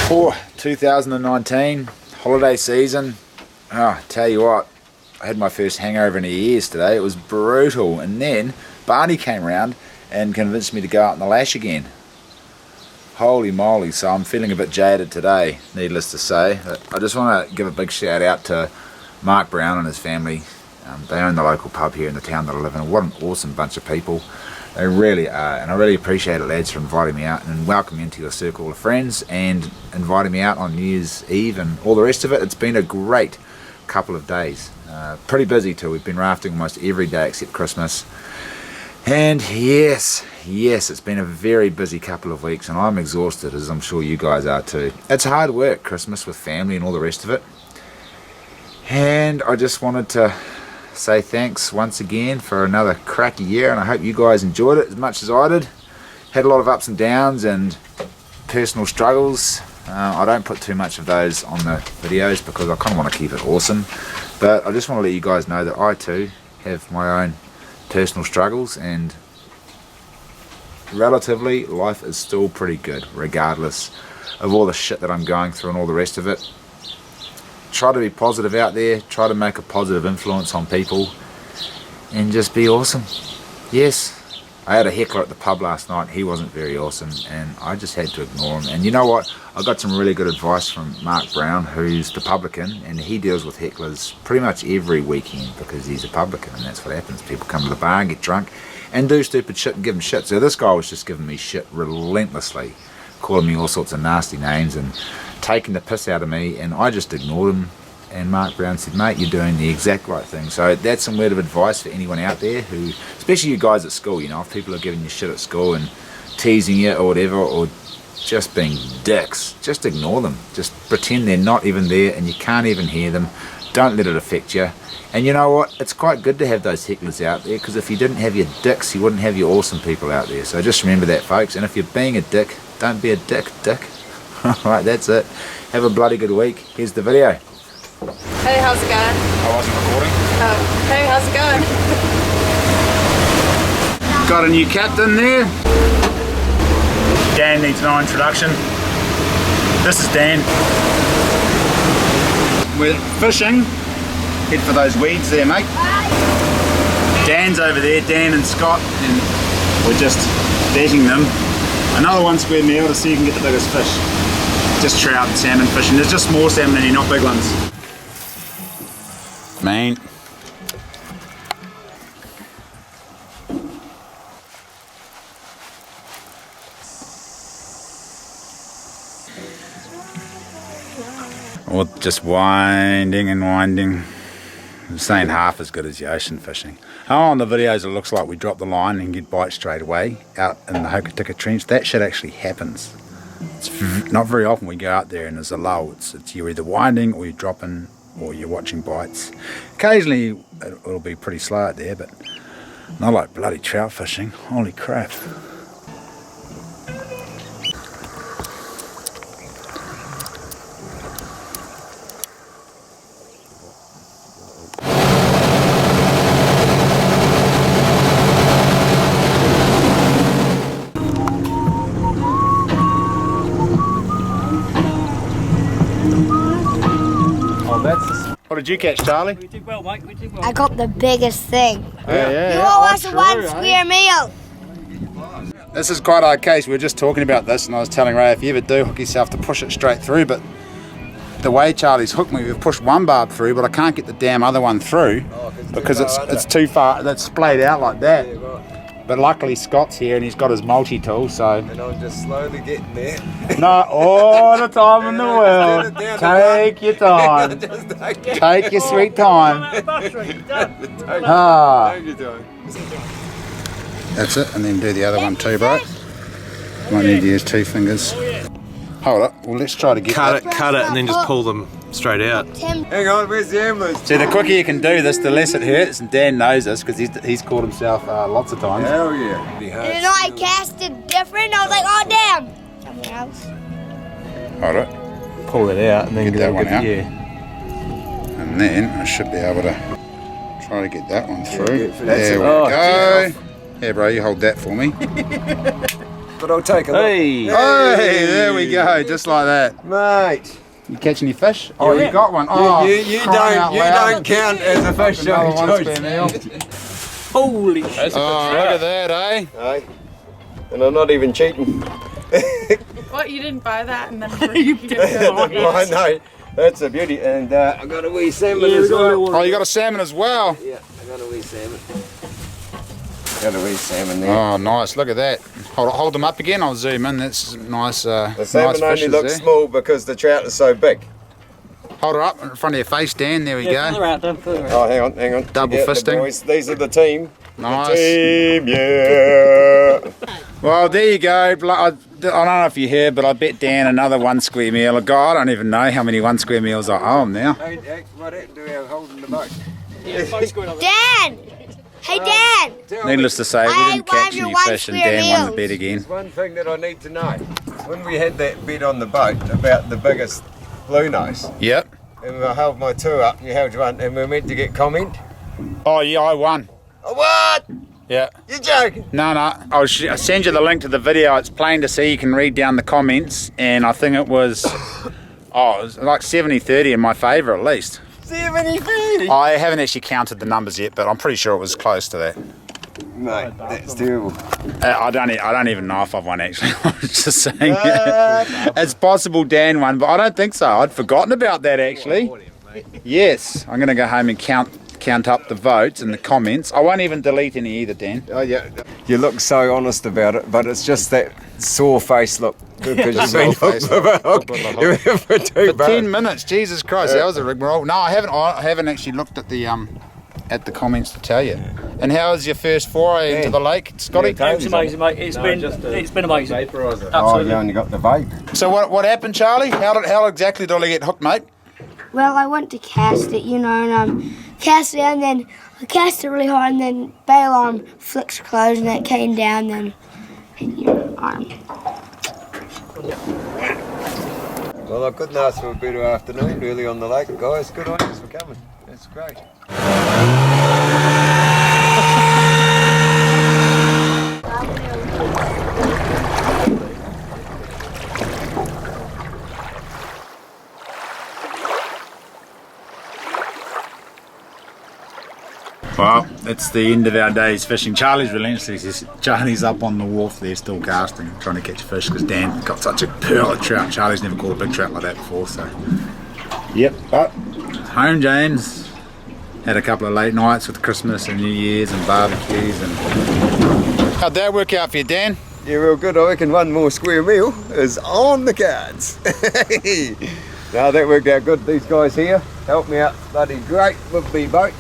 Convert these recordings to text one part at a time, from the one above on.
For 2019 holiday season, tell you what, I had my first hangover in a year today. It was brutal, and then Barney came round and convinced me to go out on the lash again. Holy moly, so I'm feeling a bit jaded today, needless to say. But I just want to give a big shout out to Mark Brown and his family. They own the local pub here in the town that I live in. What an awesome bunch of people. They really are, and I really appreciate it, lads, for inviting me out and welcoming me into your circle of friends and inviting me out on New Year's Eve and all the rest of it. It's been a great couple of days. Pretty busy too. We've been rafting almost every day except Christmas. And yes, it's been a very busy couple of weeks, and I'm exhausted, as I'm sure you guys are too. It's hard work, Christmas with family and all the rest of it. And I just wanted to say thanks once again for another cracky year, and I hope you guys enjoyed it as much as I did. Had a lot of ups and downs and personal struggles. I don't put too much of those on the videos because I kind of want to keep it awesome, but I just want to let you guys know that I too have my own personal struggles, and relatively life is still pretty good regardless of all the shit that I'm going through and all the rest of it. Try to be positive out there, try to make a positive influence on people, and just be awesome. Yes, I had a heckler at the pub last night. He wasn't very awesome, and I just had to ignore him. And you know what? I got some really good advice from Mark Brown, who's the publican, and he deals with hecklers pretty much every weekend because he's a publican, and that's what happens. People come to the bar and get drunk and do stupid shit and give him shit. So this guy was just giving me shit relentlessly, calling me all sorts of nasty names and taking the piss out of me, and I just ignored him. And Mark Brown said, mate, you're doing the exact right thing. So that's some word of advice for anyone out there who, especially you guys at school, you know, if people are giving you shit at school and teasing you or whatever, or just being dicks, just ignore them. Just pretend they're not even there and you can't even hear them. Don't let it affect you. And you know what, it's quite good to have those hecklers out there, because if you didn't have your dicks, you wouldn't have your awesome people out there. So just remember that, folks. And if you're being a dick, don't be a dick. Alright, that's it. Have a bloody good week. Here's the video. Hey, how's it going? I wasn't recording. Hey, how's it going? Got a new captain there. Dan needs no introduction. This is Dan. We're fishing. Head for those weeds there, mate. Dan's over there, Dan and Scott, and we're just betting them. Another 1 square meal to see if you can get the biggest fish. Just trout and salmon fishing. There's just small salmon in here, not big ones. Man. Or just winding and winding. This ain't half as good as the ocean fishing. Oh, on the videos it looks like we drop the line and get bites straight away out in the Hokitika Trench. That shit actually happens. It's not very often we go out there and there's a lull. It's you're either winding or you're dropping or you're watching bites. Occasionally it'll be pretty slow out there, but not like bloody trout fishing. Holy crap. What did you catch, Charlie? We did well, mate. We did well. I got the biggest thing. Yeah. You all want a 1 square meal? This is quite our case. We were just talking about this, and I was telling Ray, if you ever do hook yourself, to push it straight through. But the way Charlie's hooked me, we've pushed one barb through, but I can't get the damn other one through because it's too far. That's splayed out like that. But luckily Scott's here and he's got his multi-tool, so... And I'm just slowly getting there. No, all the time in the world. Take your time. Take your sweet time. That's it, and then do the other one too, bro. Might need to use 2 fingers. Hold up, well let's try to get cut it and then just pull them straight out. Hang on, where's the ambulance? See, the quicker you can do this, the less it hurts, and Dan knows this because he's caught himself lots of times. Hell yeah. And you know, I cast it different. I was like, oh damn. Something else. Hold it. Pull it out and then Get that one out. Yeah. And then I should be able to try to get that one through. Yeah, there we oh, go. Yeah, bro, you hold that for me. but I'll take a look. Hey! Hey, there we go, just like that. Mate, You catching any fish? Oh, you got one. Oh, you don't count as a fish, Another one George. spare meal. Holy shit! Oh, look at that, eh? Aye. And I'm not even cheating. What, you didn't buy that and then you didn't I know. That's a beauty. And I got a wee salmon as well. Oh, you got a salmon as well. Yeah, I got a wee salmon. Got a wee salmon there. Oh, nice. Look at that. Hold them up again. I'll zoom in. That's nice. The salmon nice only fishes looks there. small because the trout is so big. Hold her up in front of your face, Dan. There we go. Oh, hang on. Double Yeah, the fisting. boys. These are the team. Nice. Team, yeah. Well, there you go. I don't know if you heard, but I bet Dan another 1 square meal. God, I don't even know how many 1 square meals I owe him now. Hey, what do we have holding the boat? Dan! Hey, Dan! Tell me, Needless to say, we I didn't catch want your any 1 fish, and square Dan won the meals. bet again. there's one thing that I need to know. When we had that bet on the boat about the biggest blue nose, Yep. and I held my two up, and you held one, and we were meant to get comment. Oh, yeah, I won. Oh, what? Yeah. You're joking? No. I'll send you the link to the video. It's plain to see. You can read down the comments, and I think it was, it was like 70-30 in my favour at least. 70-30? I haven't actually counted the numbers yet, but I'm pretty sure it was close to that. Mate, that's terrible. I don't even know if I've won actually. I was just saying. It's possible Dan won, but I don't think so. I'd forgotten about that actually. Yes, I'm going to go home and count up the votes and the comments. I won't even delete any either, Dan. Oh, yeah. You look so honest about it, but it's just that sore face look. Because you've been hooked with a hook for 2 For bucks. 10 minutes, Jesus Christ, that was a rigmarole. No, I haven't actually looked at the comments to tell you. And how was your first foray into the lake, Scotty? It's amazing, mate. It's been amazing. Oh, Absolutely. you only got the vape. So what happened, Charlie? How exactly did I get hooked, mate? Well, I went to cast it, and cast it, and then I cast it really hard, and then bail arm flicks closed, and it came down, then hit your arm. Well, I couldn't ask for a better afternoon really on the lake, guys. Good on you for coming. That's great. Well, it's the end of our day's fishing. Charlie's relentless. Charlie's up on the wharf there still casting, trying to catch fish because Dan got such a pearl of trout. Charlie's never caught a big trout like that before, so. Yep, but home James. Had a couple of late nights with Christmas and New Year's and barbecues and... How'd that work out for you, Dan? Yeah, real good. I reckon 1 more square meal is on the cards. No, that worked out good. These guys here helped me out bloody great with the boat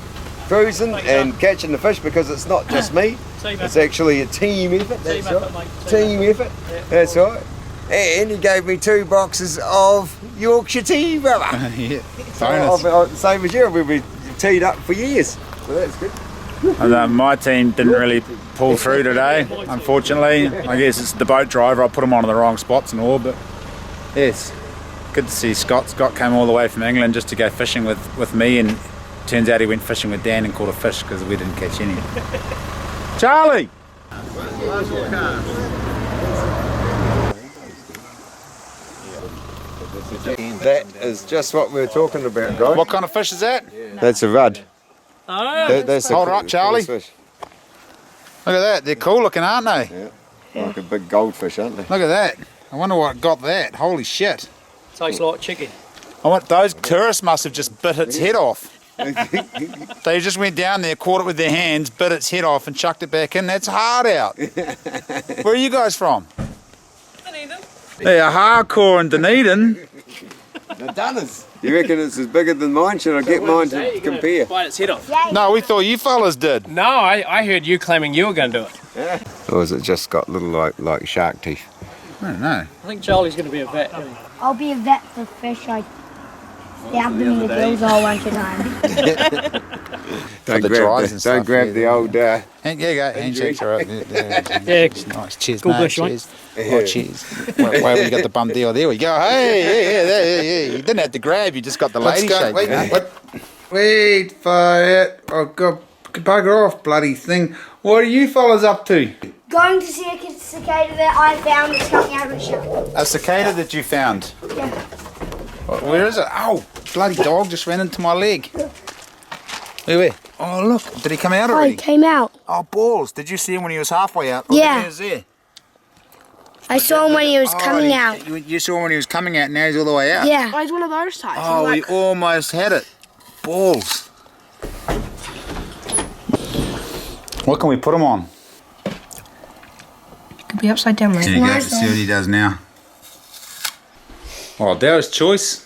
cruising and catching the fish because it's not just me. It's actually a team effort. That's right. Team effort. That's right. And he gave me 2 boxes of Yorkshire tea, brother. Yeah, bonus. Same as you. We've been teed up for years. So that's good. My team didn't really pull through today, unfortunately. I guess it's the boat driver. I put him on the wrong spots and all, but yes, good to see Scott. Scott came all the way from England just to go fishing with me, and turns out he went fishing with Dan and caught a fish because we didn't catch any. Charlie! That is just what we were talking about, guys. What kind of fish is that? That's a rudd. Oh, That's a Hold her up, Charlie. fish. Look at that. They're cool looking, aren't they? Like a big goldfish, aren't they? Look at that. I wonder what got that. Holy shit. tastes like chicken. Those tourists must have just bit its head off. They just went down there, caught it with their hands, bit its head off and chucked it back in. That's hard out. Where are you guys from? Dunedin. They're hardcore in Dunedin. The Dunners. You reckon it's as bigger than mine? Should I get mine to compare? Bite its head off. No, we thought you fellas did. No, I heard you claiming you were going to do it. Or has it just got little like shark teeth? I don't know. I think Charlie's going to be a vet. Isn't he? I'll be a vet for fish. I stabbed them in the gills all bunch of times. Don't the dries and don't stuff, grab yeah. the old. There you go. Handshakes are right. Yeah. Nice. Cheers, Cool mate. bush, mate. Cheers. Oh, cheers. Wait, we got the bum deal. There we go. Hey, you didn't have to grab. You just got the lady shake. Wait for it. Oh, God. Bugger off, bloody thing. What are you fellas up to? Going to see a cicada that I found that's coming out of its shell. A cicada that you found? Yeah. Where is it? Oh, bloody dog just ran into my leg. Where? Oh, look. Did he come out Oh, already? he came out. Oh, balls. Did you see him when he was halfway out? Look, Yeah. he was there. I saw him when he was coming out. You saw him when he was coming out, now he's all the way out? Yeah. Oh, he's one of those types. Oh, He's we like, almost had it. Balls. What can we put him on? could be upside down, There you go, see what he does now. Oh, that was choice.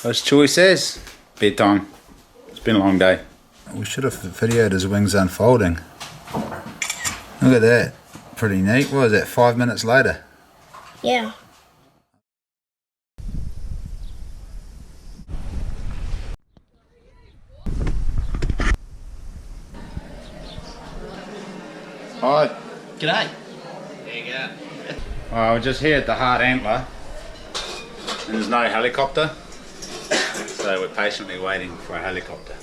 Those choices. Bedtime. It's been a long day. We should have videoed his wings unfolding. Look at that. Pretty neat. What was that, 5 minutes later? Yeah. Hi. G'day. There you go. Well, we're just here at the Hart Antler, and there's no helicopter, so we're patiently waiting for a helicopter.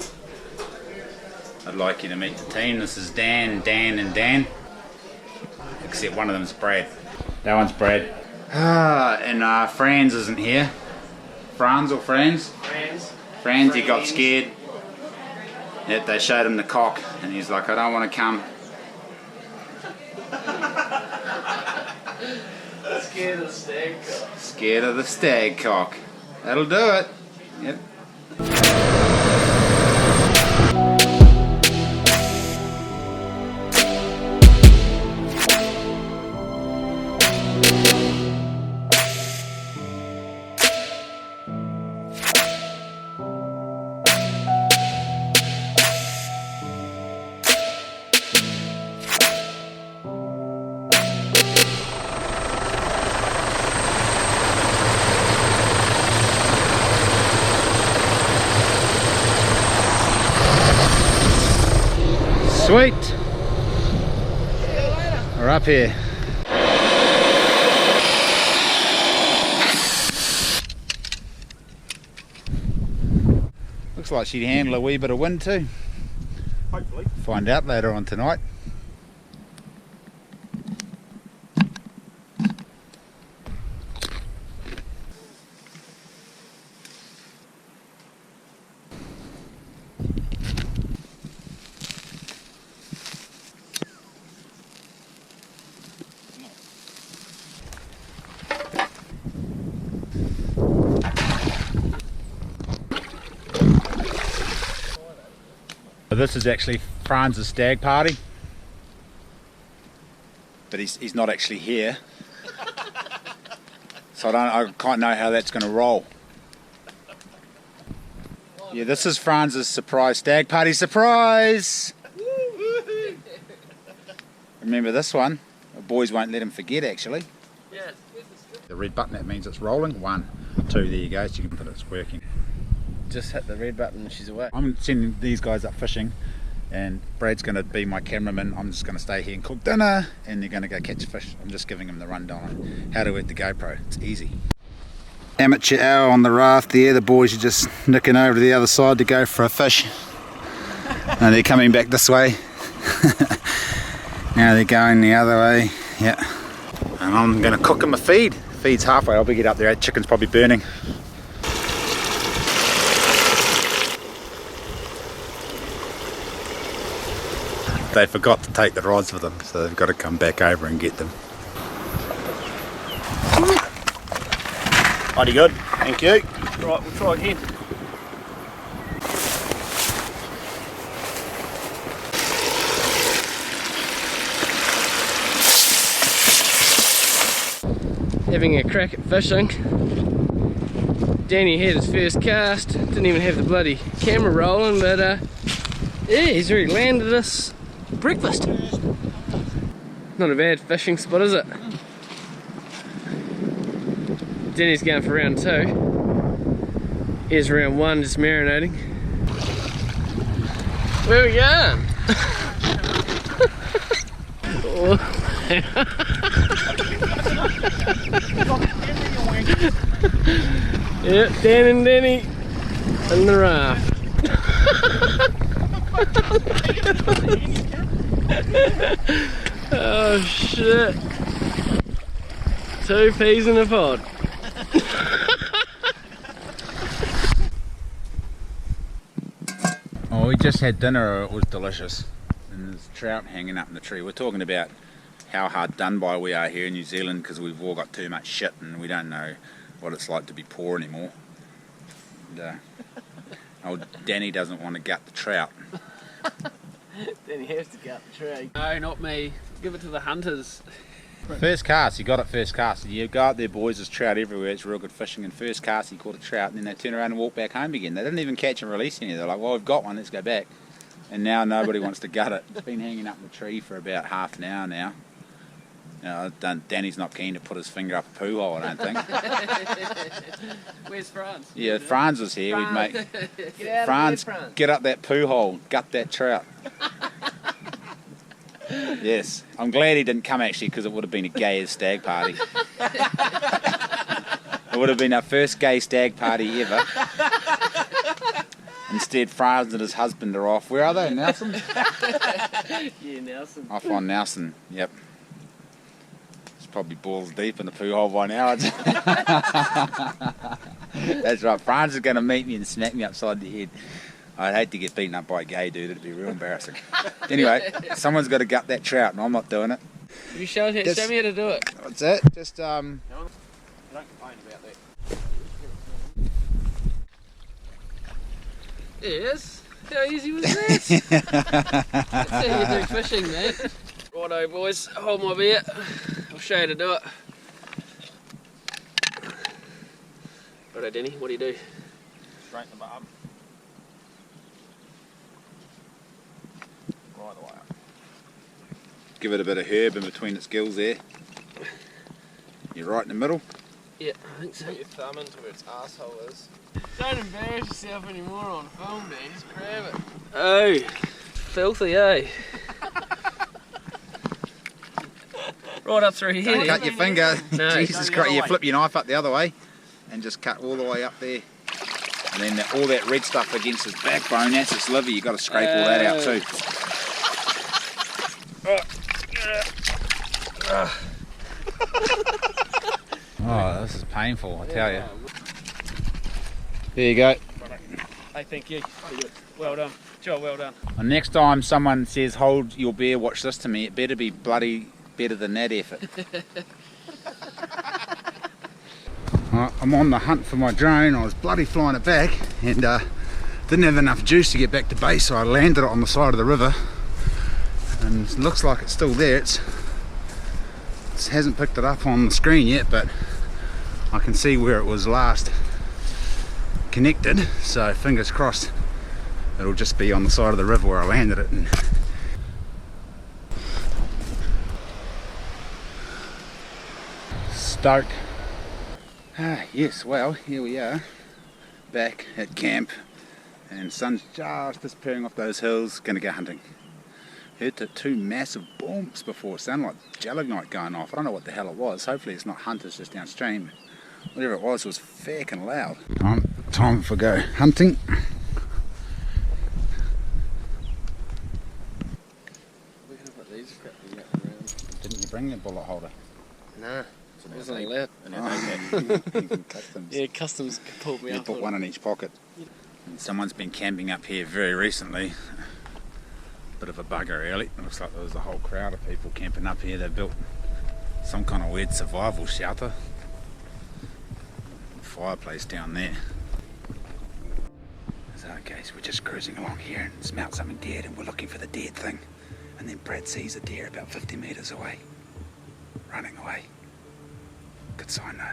I'd like you to meet the team. This is Dan, and Dan, except one of them's Brad. That one's Brad. And Franz isn't here. Franz or Franz? Franz, he got scared. Yet they showed him the cock, and he's like, I don't want to come. Scared of the stag cock. Scared of the stag cock. That'll do it. Yep. Sweet. We're up here. Looks like she'd handle a wee bit of wind too. Hopefully. Find out later on tonight. This is actually Franz's stag party, but he's not actually here, so I can't know how that's going to roll. Yeah, this is Franz's surprise stag party. Surprise! Remember this one? The boys won't let him forget actually. Yes. The red button, that means it's rolling. 1, 2, there you go, so you can put it's working. Just hit the red button and she's away. I'm sending these guys up fishing, and Brad's going to be my cameraman. I'm just going to stay here and cook dinner, and they're going to go catch fish. I'm just giving them the rundown on how to work the GoPro. It's easy. Amateur hour on the raft there. The boys are just nicking over to the other side to go for a fish, and they're coming back this way. Now they're going the other way. Yeah, and I'm going to cook them a feed. Feed's halfway. I'll be get up there. Chicken's probably burning. They forgot to take the rods with them, so they've got to come back over and get them. Mighty good. Thank you. Right, we'll try again. Having a crack at fishing. Danny had his first cast. Didn't even have the bloody camera rolling, but yeah, he's already landed us breakfast. Not a bad fishing spot, is it? Danny's going for round 2. Here's round 1, just marinating. Where are we going? Yep, Dan and Danny in the raft. Oh shit. 2 peas in a pod. Oh, we just had dinner, it was delicious. And there's trout hanging up in the tree. We're talking about how hard done by we are here in New Zealand because we've all got too much shit and we don't know what it's like to be poor anymore. And, old Danny doesn't want to gut the trout. Then he has to gut the tree. No, not me. Give it to the hunters. First cast, he got it first cast. You go out there, boys, there's trout everywhere, it's real good fishing. And first cast, he caught a trout, and then they turn around and walk back home again. They didn't even catch and release any. They're like, well, we've got one, let's go back. And now nobody wants to gut it. It's been hanging up in the tree for about half an hour now. Danny's not keen to put his finger up a poo hole, I don't think. Where's Franz? Yeah, Franz was here, we'd make... Get out Franz, of bed, Franz. get up that poo hole, gut that trout. Yes, I'm glad he didn't come actually because it would have been a gay stag party. It would have been our first gay stag party ever. Instead, Franz and his husband are off. Where are they? Nelson? Yeah, Nelson. Off on Nelson, yep. It's probably balls deep in the poo hole by now. That's right, Franz is going to meet me and smack me upside the head. I'd hate to get beaten up by a gay dude, it'd be real embarrassing. Anyway, someone's got to gut that trout and I'm not doing it. You show me how to do it. What's that? Just, Don't complain about that. Yes. How easy was that? That's how you do fishing, mate. Righto, boys. Hold my beer. I'll show you to do it. Righto, Denny. What do you do? Straighten the butt up. Right the way up. give it a bit of herb in between its gills there. You're right in the middle. Yeah, I think so. Put your thumb into where its asshole is. Don't embarrass yourself anymore on film, man. Just grab it. Oh, filthy, eh? Right up through here. Don't cut your finger. No, Jesus Christ, you flip your knife up the other way and just cut all the way up there. And then all that red stuff against his backbone, that's his liver, you've got to scrape all that out too. Oh, this is painful, I tell you. There you go. Hey, thank you. Well done. Job well done. And next time someone says, hold your beer, watch this to me, it better be bloody better than that effort. I'm on the hunt for my drone. I was bloody flying it back and didn't have enough juice to get back to base, so I landed it on the side of the river. And it looks like it's still there. It hasn't picked it up on the screen yet, but I can see where it was last connected, so fingers crossed it'll just be on the side of the river where I landed it. And stoked. Yes, well, here we are back at camp and sun's just disappearing off those hills. Gonna go hunting. Heard two massive booms before. It sounded like gelignite going off. I don't know what the hell it was. Hopefully it's not hunters just downstream. Whatever it was fucking loud. Time for go hunting. We're gonna put these crap around. Didn't you bring the bullet holder? Nah, it wasn't allowed. Customs. Yeah, customs pulled me You up. put one in each pocket. And someone's been camping up here very recently. Bit of a bugger really. It looks like there was a whole crowd of people camping up here. They built some kind of weird survival shelter. Fireplace down there. So okay, so we're just cruising along here and smelt something dead and we're looking for the dead thing. And then Brad sees a deer about 50 metres away. Running away. Good sign though.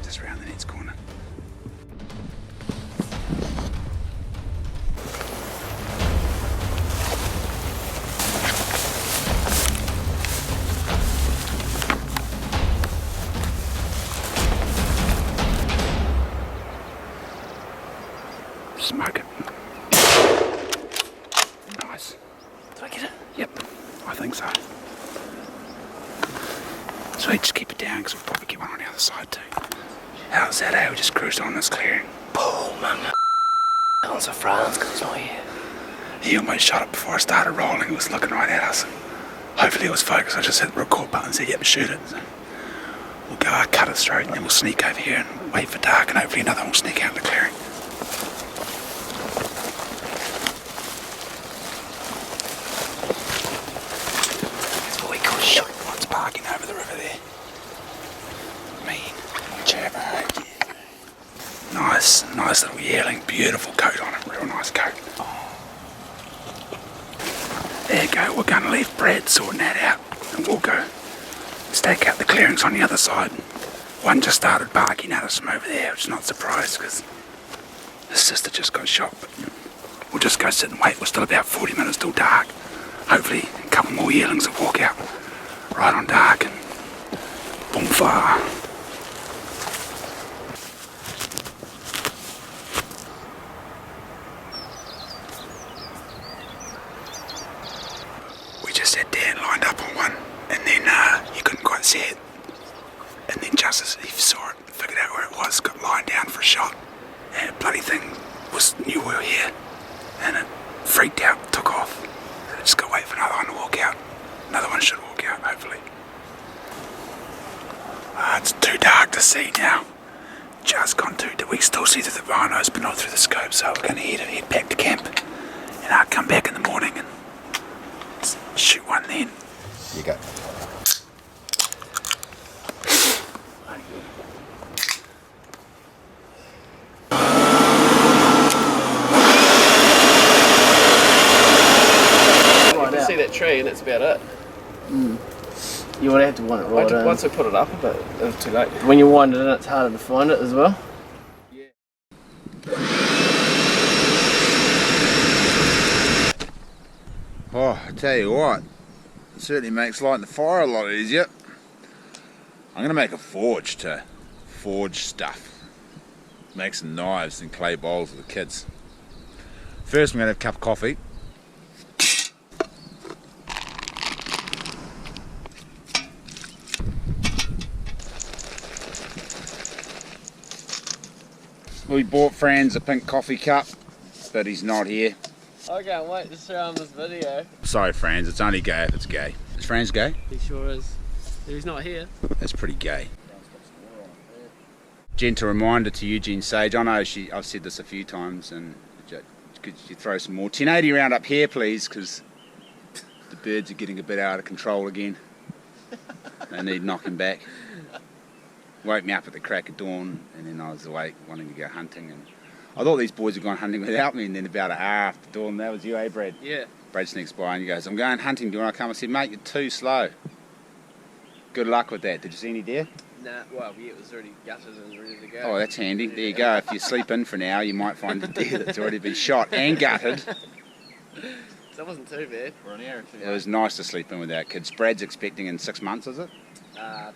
Just round the next corner. Smoke it. Nice. Did I get it? Yep, I think so. Sweet, just keep it down because we'll probably get one on the other side too. How's that? We just cruised on this clearing. Boom, man. That one's a France because it's not here. He almost shot it before I started rolling. It was looking right at us. Hopefully it was focused. I just hit the record button and said, yep, shoot it. So we'll go cut its throat and then we'll sneak over here and wait for dark, and hopefully another one will sneak out of the clearing. That's what we call shot. One's barking over the river there. Mean chirper. Nice little yearling. Beautiful coat on him. Real nice coat. There you go. We're going to leave Brad sorting that out, and we'll go stake out the clearings on the other side. One just started barking at us from over there, which is not surprised because his sister just got shot. But we'll just go sit and wait. We're still about 40 minutes till dark. Hopefully a couple more yearlings will walk out right on dark and boom fire. We just sat there and lined up on one, and then you couldn't quite see it. And then just as he saw it and figured out where it was, got lined down for a shot. And the bloody thing knew we were here. And it freaked out, took off. And just got to wait for another one to walk out. Another one should walk out, hopefully. It's too dark to see now. Just gone too dark. We can still see through the rhinos, but not through the scope. So we're going to head back to camp. And I'll come back in the morning and shoot one then. You go. See that tree and that's about it. You would have to wind it right in. Once I put it up a bit, it was too late. When you wind it in, it's harder to find it as well. Yeah. Oh, I tell you what, it certainly makes lighting the fire a lot easier. I'm going to make a forge to forge stuff. Make some knives and clay bowls for the kids. First, I'm going to have a cup of coffee. We bought Franz a pink coffee cup, but he's not here. I can't wait to show him this video. Sorry, Franz, it's only gay if it's gay. Is Franz gay? He sure is. He's not here. That's pretty gay. Gentle reminder to Eugene Sage. I know I've said this a few times, and could you throw some more 1080 around up here, please, because the birds are getting a bit out of control again. They need knocking back. Woke me up at the crack of dawn, and then I was awake wanting to go hunting, and I thought these boys were going hunting without me, and then about an hour after dawn, that was you, eh, Brad? Yeah. Brad sneaks by and he goes, I'm going hunting, do you want to come? I said, mate, you're too slow. Good luck with that. Did you see any deer? Nah, well, yeah, it was already gutted and ready to go. Oh, that's handy. There you go. If you sleep in for an hour, you might find a deer that's already been shot and gutted. So that wasn't too bad for an hour or two. It was nice to sleep in without kids. Brad's expecting in 6 months, is it?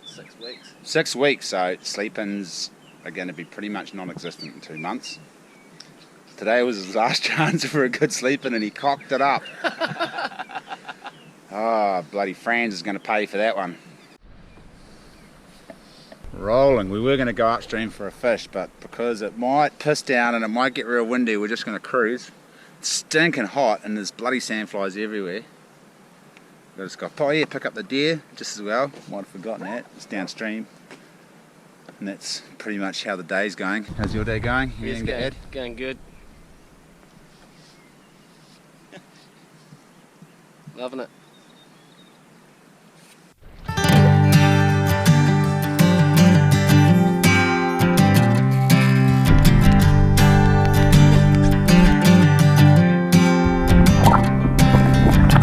6 weeks. 6 weeks, so sleep-ins are going to be pretty much non-existent in 2 months. Today was his last chance for a good sleep-in and he cocked it up. Oh, bloody Franz is going to pay for that one. Rolling. We were going to go upstream for a fish, but because it might piss down and it might get real windy, we're just going to cruise. It's stinking hot and there's bloody sandflies everywhere. We've just got, oh yeah, pick up the deer just as well. Might have forgotten that. It's downstream. And that's pretty much how the day's going. How's your day going? Anything to add? Going good. Loving it.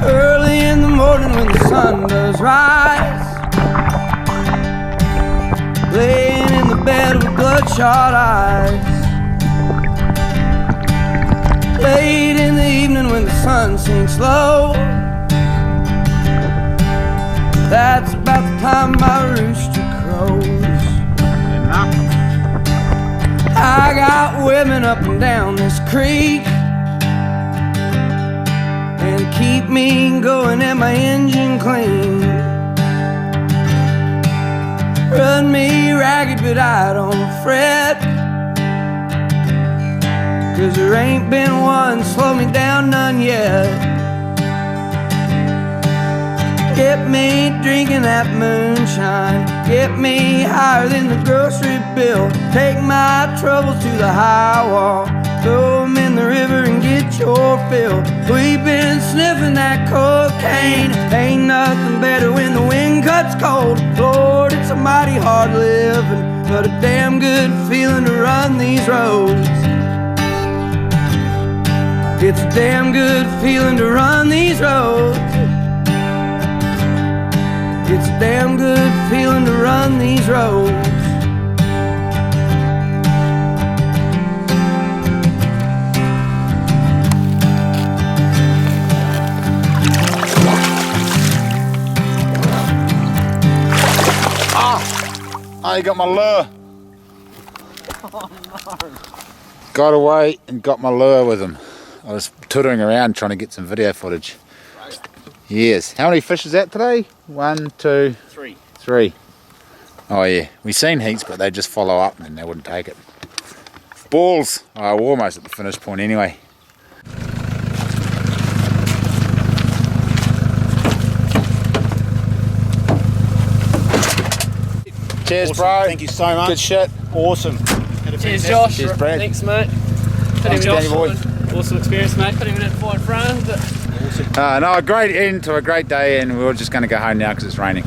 Early in the morning when the sun does rise, laying in the bed with bloodshot eyes. Late in the evening when the sun sinks low, that's about the time my rooster crows. I got women up and down this creek and keep me going and my engine clean. Run me ragged but I don't fret, 'cause 'cause there ain't been one slow me down none yet. Get me drinking that moonshine, get me higher than the grocery bill. Take my troubles to the high wall, throw 'em in the river and get your fill. We've been sniffing that cocaine, ain't nothing better when the wind cuts cold. Lord, it's a mighty hard living, but a damn good feeling to run these roads. It's a damn good feeling to run these roads. It's a damn good feeling to run these roads. I got my lure. Oh, no. Got away and got my lure with him. I was tootering around trying to get some video footage. Yes. How many fish is that today? 1, 2, 3. Oh yeah. We've seen heaps, but they just follow up and they wouldn't take it. Balls. Oh, we're almost at the finish point anyway. Cheers, Awesome. bro. Thank you so much. Good shit. Awesome. Cheers, Josh. Cheers, Brad. Thanks, mate. Thanks, Danny boy. Awesome experience, mate. Couldn't even find front, but No, a great end to a great day, and we're just going to go home now because it's raining.